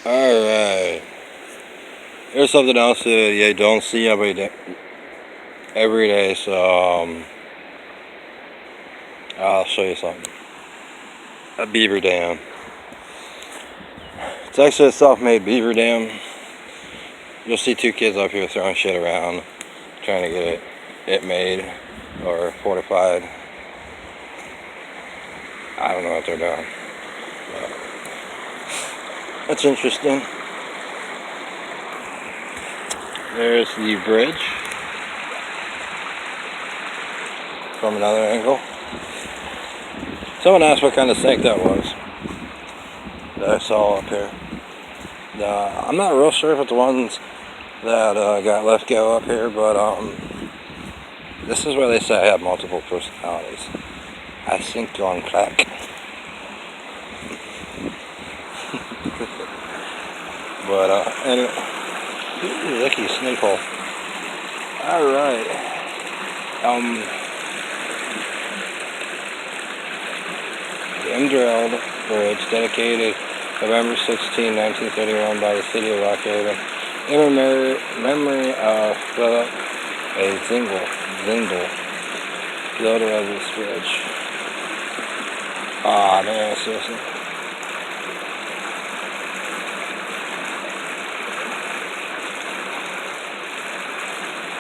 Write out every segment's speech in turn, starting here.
Alright. Here's something else that you don't see every day, so I'll show you something. A beaver dam. It's actually a self-made beaver dam. You'll see two kids up here throwing shit around, trying to get it made or fortified. I don't know what they're doing. But that's interesting. There's the bridge from another angle. Someone asked what kind of snake that was that I saw up here. I'm not real sure if it's the ones that got left go up here, but this is where they say I have multiple personalities. I think on crack. But anyway, lucky snake hole. All right. The Umdreld Bridge, dedicated November 16, 1931, by the city of Rock Haven, in memory of Philip A. Zindel, builder of this bridge. Ah, man, seriously.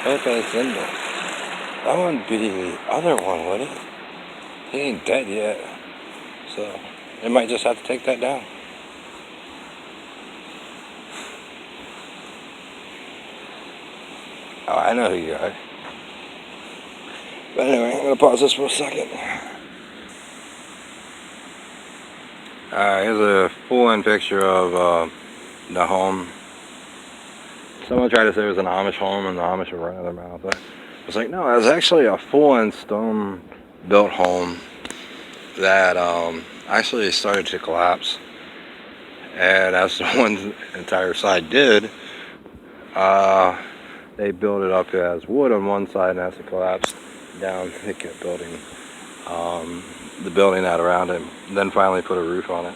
Philip A. Zindel. That wouldn't be the other one, would it? He ain't dead yet. So, they might just have to take that down. Oh, I know who you are. But anyway, I'm going to pause this for a second. Here's a full-in picture of the home. Someone tried to say it was an Amish home and the Amish were running their mouth. I was like, no, it was actually a full-in stone-built home that actually started to collapse. And as the one entire side did, they built it up as wood on one side, and as it collapsed down, they kept building the building out around it, and then finally put a roof on it.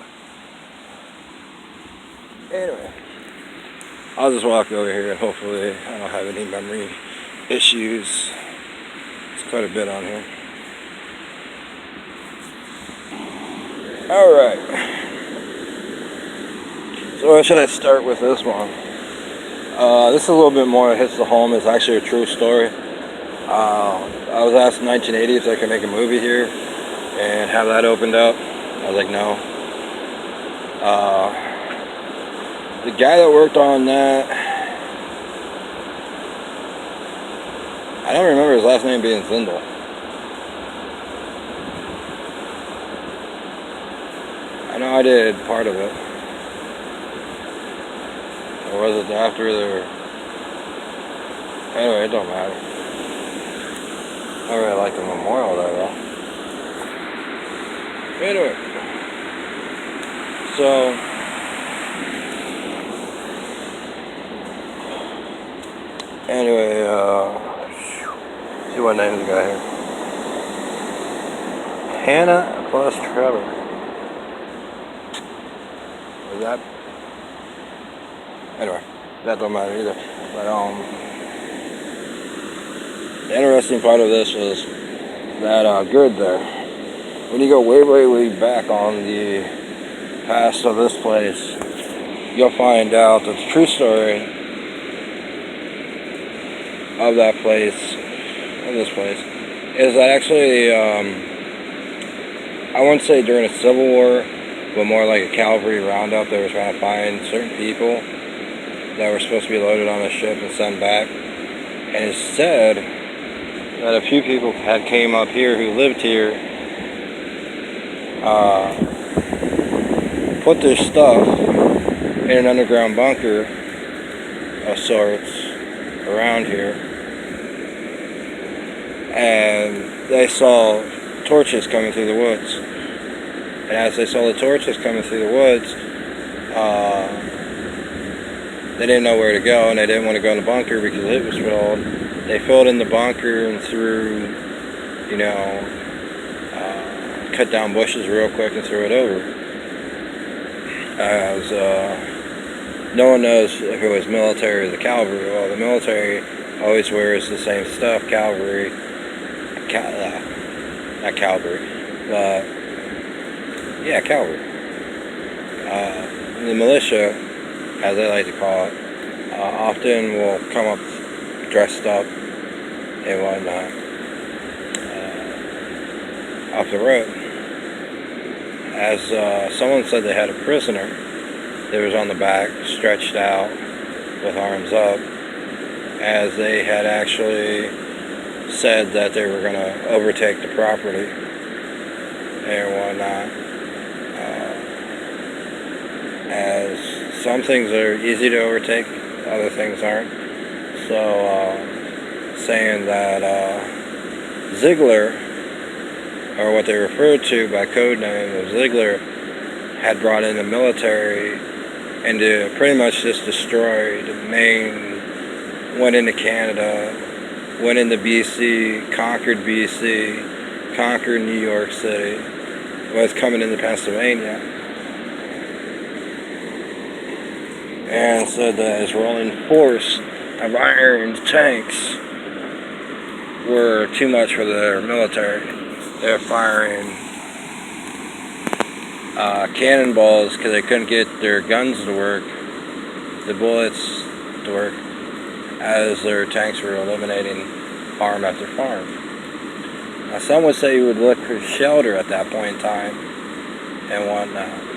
Anyway, I'll just walk over here and hopefully I don't have any memory issues. It's quite a bit on here. Alright. So where should I start with this one? This is a little bit more hits the home. It's actually a true story. I was asked in 1980 if I could make a movie here and have that opened up. I was like, no. The guy that worked on that, I don't remember his last name being Zindel. I know I did part of it. Or was it after their... Anyway, it don't matter. I really like the memorial there, though. Anyway. So... Anyway, see what name's the guy here. Hannah plus Trevor. Is that... Anyway, that don't matter either. But the interesting part of this was that grid there. When you go way back on the past of this place, you'll find out that the true story of that place, of this place, is that actually, I wouldn't say during a Civil War, but more like a cavalry roundup. They were trying to find certain people that were supposed to be loaded on a ship and sent back. And it's said that a few people had came up here who lived here, put their stuff in an underground bunker of sorts around here, and they saw torches coming through the woods. And as they saw the torches coming through the woods, they didn't know where to go, and they didn't want to go in the bunker because it was filled. They filled in the bunker and threw, cut down bushes real quick and threw it over. As no one knows if it was military or the cavalry. Well, the military always wears the same stuff. Cavalry, not cavalry, but yeah, cavalry. The militia, as they like to call it, often will come up dressed up and whatnot off the road. As someone said, they had a prisoner that was on the back, stretched out with arms up, as they had actually said that they were going to overtake the property and whatnot. As some things are easy to overtake, other things aren't. So, saying that Ziegler, or what they referred to by code name of Ziegler, had brought in the military and to pretty much just destroyed Maine, went into Canada, went into BC, conquered New York City, was coming into Pennsylvania, and said that his rolling force of iron tanks were too much for their military. They're firing cannonballs because they couldn't get their guns to work, the bullets to work, as their tanks were eliminating farm after farm. Now, some would say you would look for shelter at that point in time and whatnot.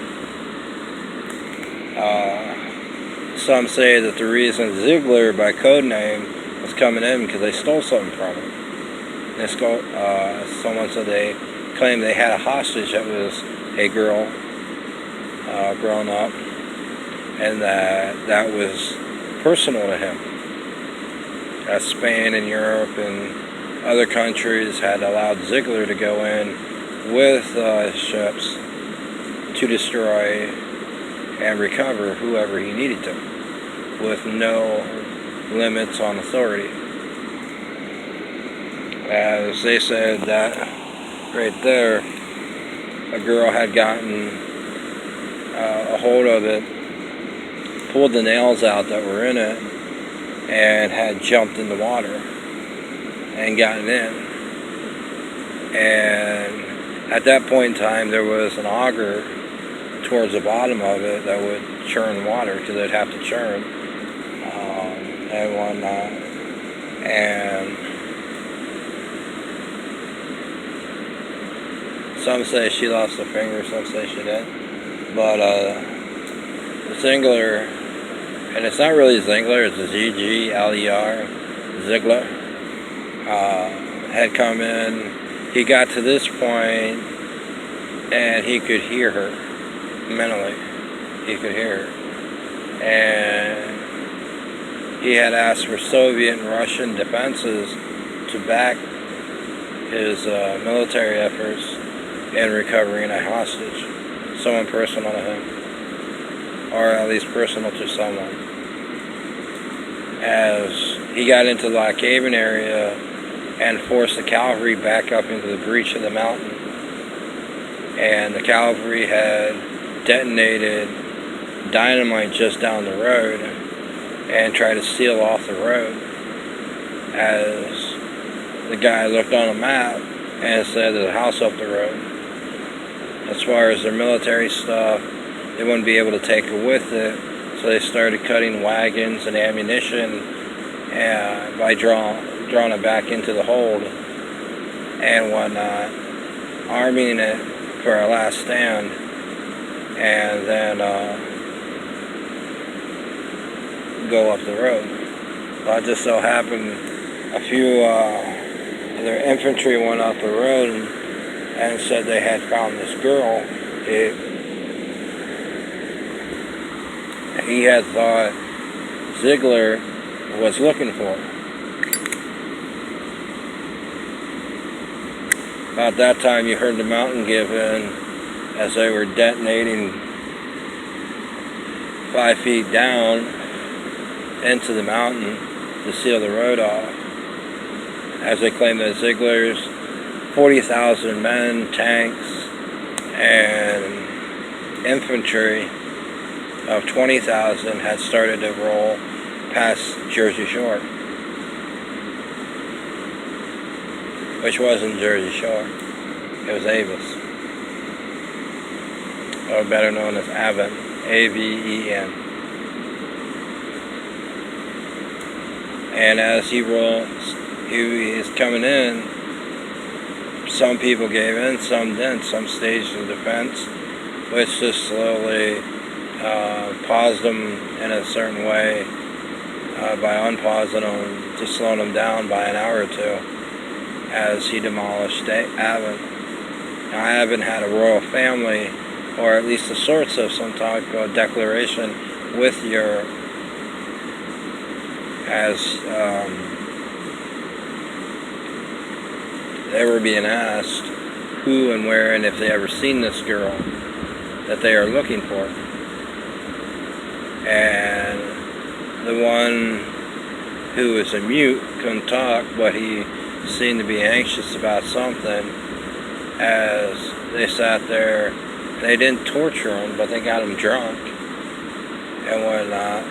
Some say that the reason Ziegler, by code name, was coming in because they stole something from him. Someone said they claimed they had a hostage that was a girl grown up, and that was personal to him. As Spain and Europe and other countries had allowed Ziegler to go in with ships to destroy and recover whoever he needed to, with no limits on authority. As they said that right there, a girl had gotten a hold of it, pulled the nails out that were in it, and had jumped in the water and gotten in. And at that point in time, there was an auger towards the bottom of it that would churn water, because they'd have to churn and whatnot. And some say she lost a finger, some say she didn't. But Ziegler, and it's not really Ziegler, it's Zigler, Ziegler, had come in. He got to this point and he could hear her mentally. He could hear her. And he had asked for Soviet and Russian defenses to back his military efforts in recovering a hostage, someone personal to him, or at least personal to someone. As he got into the Lock Haven area and forced the cavalry back up into the breach of the mountain, and the cavalry had detonated dynamite just down the road and tried to seal off the road. As the guy looked on a map and said there's a house up the road. As far as their military stuff, they wouldn't be able to take it with it, so they started cutting wagons and ammunition by drawing it back into the hold and whatnot, arming it for a last stand, and then go up the road. Well, it just so happened a few of their infantry went up the road and said they had found this girl. He had thought Ziegler was looking for. About that time, you heard the mountain give in as they were detonating 5 feet down into the mountain to seal the road off. As they claimed that Ziegler's 40,000 men, tanks, and infantry of 20,000 had started to roll past Jersey Shore, which wasn't Jersey Shore. It was Avis, or better known as Aven, A-V-E-N. And as he is coming in, some people gave in, some didn't. Some staged the defense, which just slowly paused them in a certain way by unpausing them, just slowing them down by an hour or two as he demolished Aven. Now, Aven had a royal family, or at least the sorts of some type of declaration with Europe, as they were being asked who and where and if they ever seen this girl that they are looking for. And the one who was a mute couldn't talk, but he seemed to be anxious about something. As they sat there, they didn't torture him, but they got him drunk and whatnot,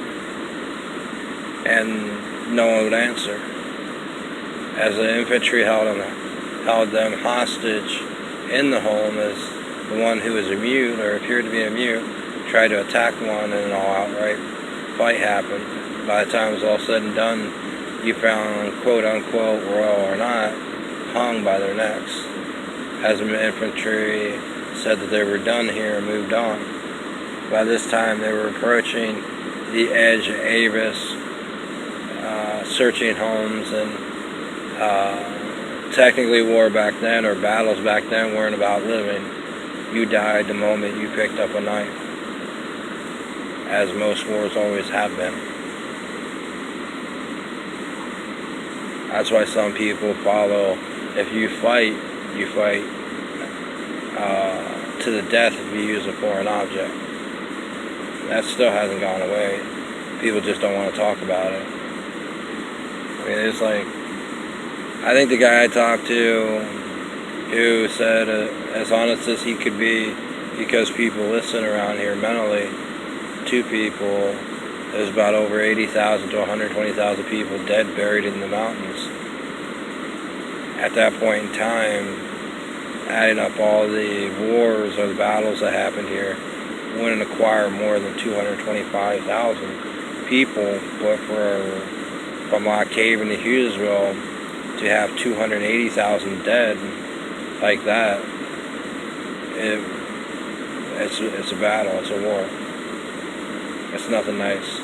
and no one would answer. As the infantry held them hostage in the home, as the one who was a mute, or appeared to be a mute, tried to attack one, and an all-outright fight happened. By the time it was all said and done, you found, quote-unquote, royal or not, hung by their necks, as the infantry said that they were done here and moved on. By this time, they were approaching the edge of Avis, searching homes, and technically war back then, or battles back then, weren't about living. You died the moment you picked up a knife, as most wars always have been. That's why some people follow, if you fight to the death if you use a foreign object. That still hasn't gone away. People just don't want to talk about it. I mean, it's like, I think the guy I talked to, who said, as honest as he could be, because people listen around here mentally to people, there's about over 80,000 to 120,000 people dead, buried in the mountains. At that point in time, adding up all the wars or the battles that happened here, wouldn't acquire more than 225,000 people. But from Lock Haven to Hughesville to have 280,000 dead like that, it's a battle, it's a war. It's nothing nice.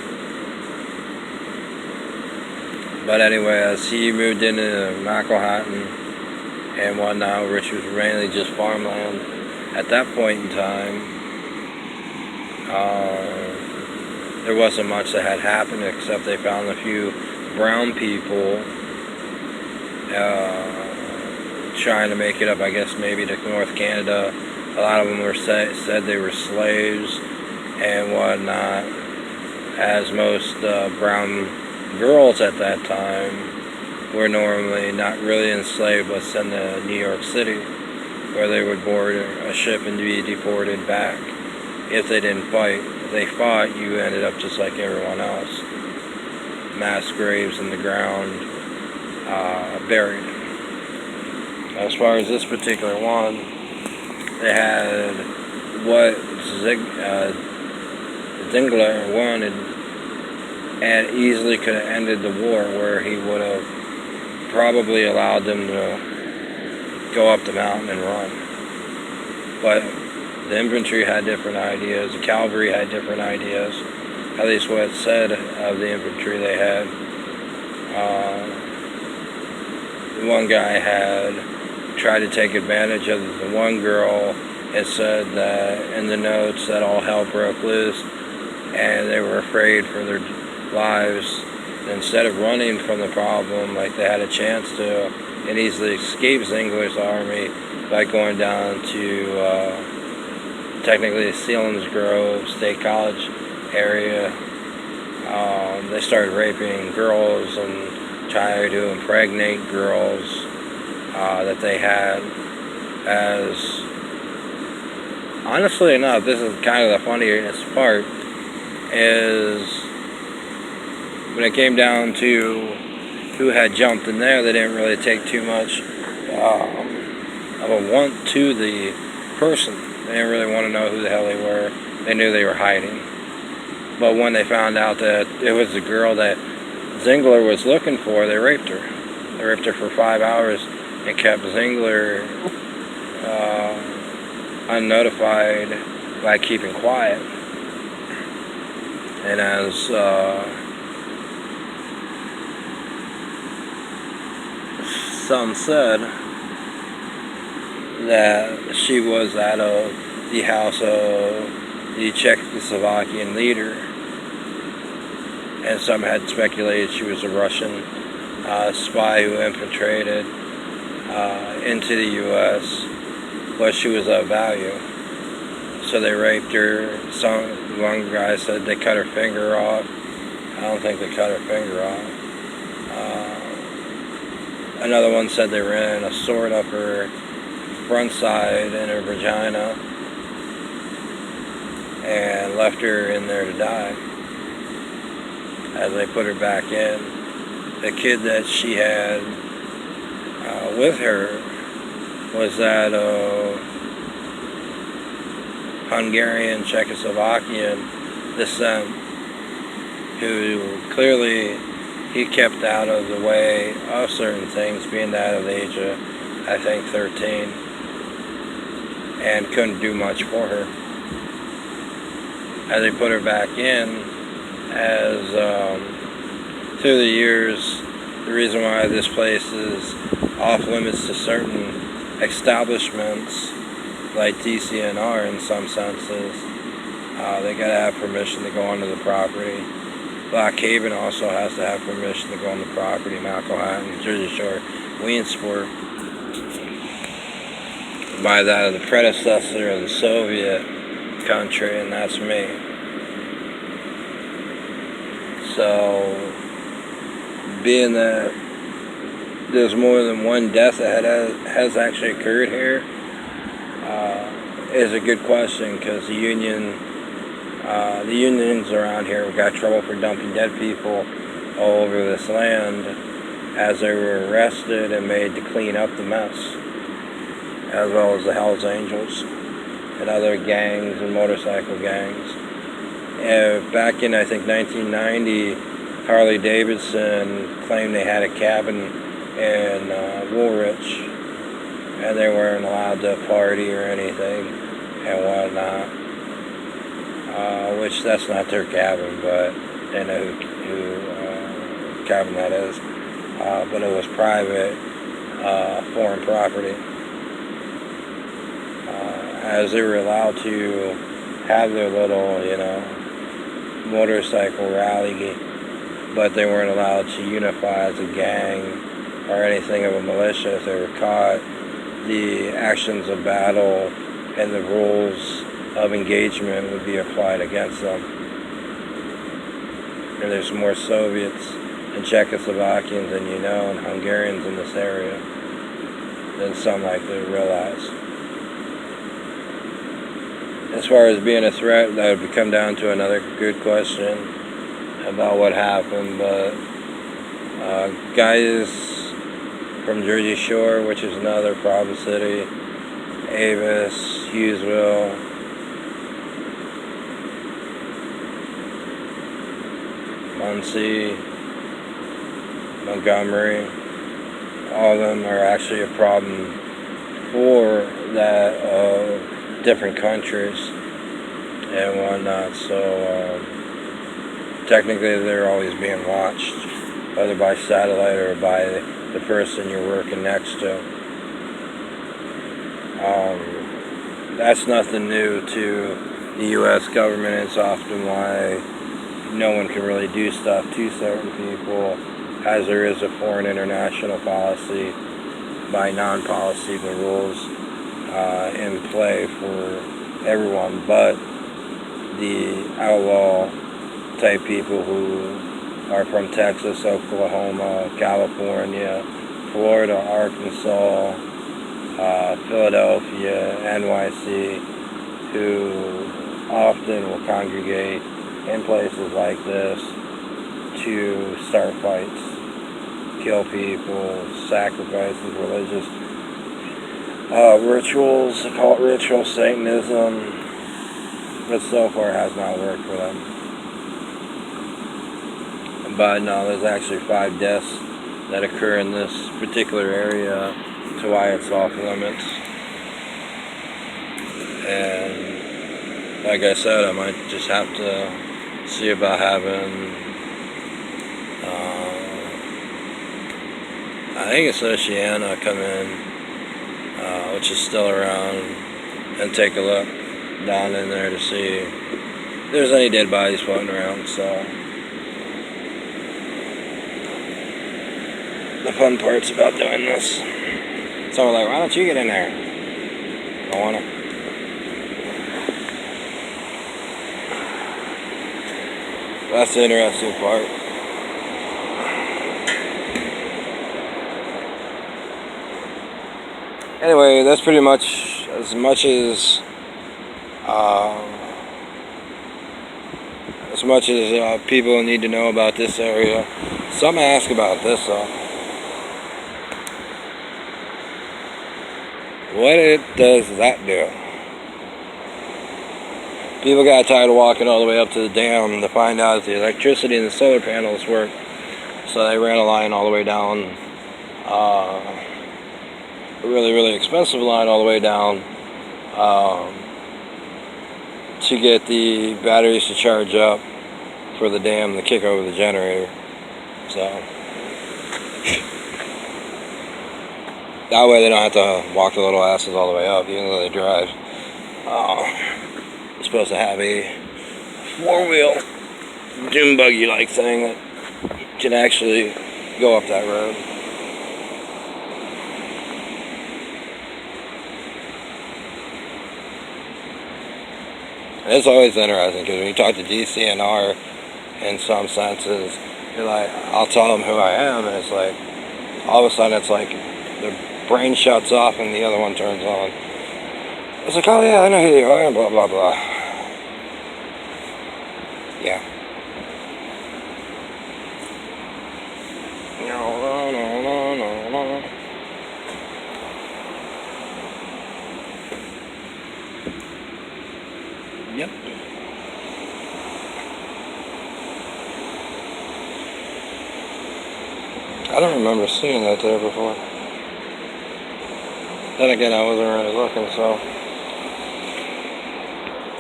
But anyway, as he moved into McElhatton and whatnot, which was mainly just farmland at that point in time, there wasn't much that had happened, except they found a few brown people trying to make it up, I guess, maybe to North Canada. A lot of them were said they were slaves and whatnot, as most brown girls at that time were normally not really enslaved, but sent to New York City, where they would board a ship and be deported back if they didn't fight. If they fought, you ended up just like everyone else. Mass graves in the ground, buried. As far as this particular one, they had what Zingler wanted, and easily could have ended the war, where he would have probably allowed them to go up the mountain and run. But the infantry had different ideas, the cavalry had different ideas, at least what it said of the infantry they had. One guy had tried to take advantage of the one girl and said that in the notes that all hell broke loose and they were afraid for their lives. Instead of running from the problem like they had a chance to, and easily escape Zingler's army by going down to technically Selinsgrove State College area, they started raping girls and trying to impregnate girls that they had. As honestly enough, this is kind of the funniest part. is when it came down to who had jumped in there, they didn't really take too much of a want to the person. They didn't really want to know who the hell they were. They knew they were hiding. But when they found out that it was the girl that Zingler was looking for, they raped her. They raped her for 5 hours and kept Zingler unnotified by keeping quiet. And as some said, that she was out of the house of the Czechoslovakian leader, and some had speculated she was a Russian spy who infiltrated into the U.S., but she was of value. So they raped her. One guy said they cut her finger off. I don't think they cut her finger off. Another one said they ran a sword up her front side in her vagina and left her in there to die. As they put her back in, the kid that she had with her was that Hungarian, Czechoslovakian descent, who clearly he kept out of the way of certain things, being that of the age of, I think, 13, and couldn't do much for her. As they put her back in, as through the years, the reason why this place is off limits to certain establishments, like DCNR in some senses, they gotta have permission to go onto the property. Black Haven also has to have permission to go on the property. Malcohat, Jersey Shore, Williamsport, by that of the predecessor of the Soviet country, and that's me. So, being that there's more than one death that has actually occurred here, is a good question, because the unions around here got trouble for dumping dead people all over this land as they were arrested and made to clean up the mess, as well as the Hells Angels and other gangs and motorcycle gangs. And back in, I think, 1990, Harley Davidson claimed they had a cabin in Woolwich, and they weren't allowed to party or anything and whatnot. Which that's not their cabin, but they know who cabin that is. But it was private, foreign property. As they were allowed to have their little, motorcycle rally, but they weren't allowed to unify as a gang or anything of a militia. If they were caught, the actions of battle and the rules of engagement would be applied against them. And there's more Soviets and Czechoslovakians than you know, and Hungarians in this area than some like to realize. As far as being a threat, that would come down to another good question about what happened, but guys from Jersey Shore, which is another problem city, Avis, Hughesville, Muncie, Montgomery, all of them are actually a problem for that of different countries and whatnot. So technically they're always being watched, whether by satellite or by the person you're working next to. That's nothing new to the U.S. government. It's often why no one can really do stuff to certain people, as there is a foreign international policy by non-policy, the rules in play for everyone but the outlaw type people who are from Texas, Oklahoma, California, Florida, Arkansas, Philadelphia, NYC, who often will congregate in places like this to start fights, kill people, sacrifices, religious rituals. They call it ritual Satanism, but so far has not worked for them. But no, there's actually 5 deaths that occur in this particular area to why it's off limits. And like I said, I might just have to see about having I think it's Oceana come in, which is still around, and take a look down in there to see if there's any dead bodies floating around. So the fun part's about doing this. So we're like, why don't you get in there? I want to. That's the interesting part. Anyway, that's pretty much as people need to know about this area. Something to ask about this though. What does that do? People got tired of walking all the way up to the dam to find out if the electricity and the solar panels work. So they ran a line all the way down, a really, really expensive line all the way down to get the batteries to charge up for the dam to kick over the generator. So that way they don't have to walk the little asses all the way up, even though they drive. You're supposed to have a 4-wheel dune buggy like thing that can actually go up that road. And it's always interesting because when you talk to DCNR in some senses, you're like, I'll tell them who I am, and it's like, all of a sudden it's like the brain shuts off and the other one turns on. It's like, oh yeah, I know who you are, and blah blah blah. Yeah. No. Yep. I don't remember seeing that there before. Then again, I wasn't really looking, so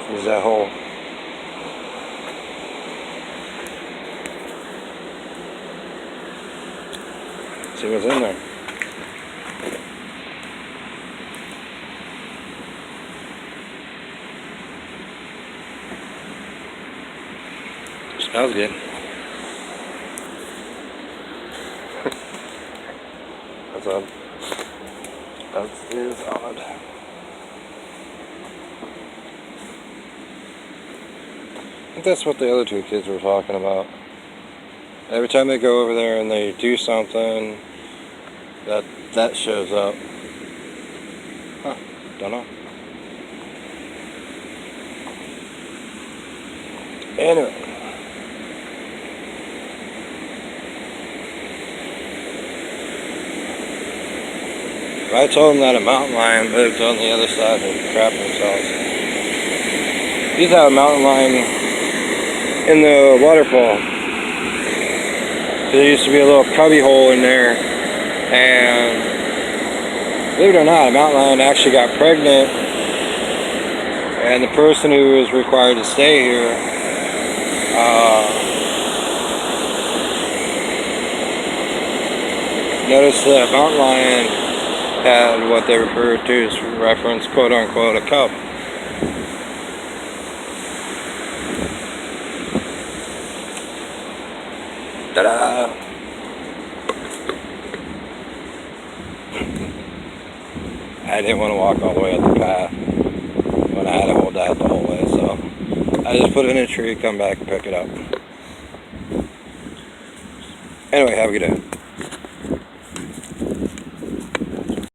there's that hole. See what's in there. Smells good. That's odd. That is odd. I think that's what the other 2 kids were talking about. Every time they go over there and they do something, that shows up. Huh, don't know. Anyway. I told them that a mountain lion lived on the other side and crapped themselves. These have a mountain lion in the waterfall. There used to be a little cubby hole in there, and believe it or not, a mountain lion actually got pregnant, and the person who was required to stay here noticed that mountain lion had what they referred to as reference, quote unquote, a cub. Ta-da! I didn't want to walk all the way up the path when I had to hold that the whole way, so I just put it in a tree, come back and pick it up. Anyway, have a good day.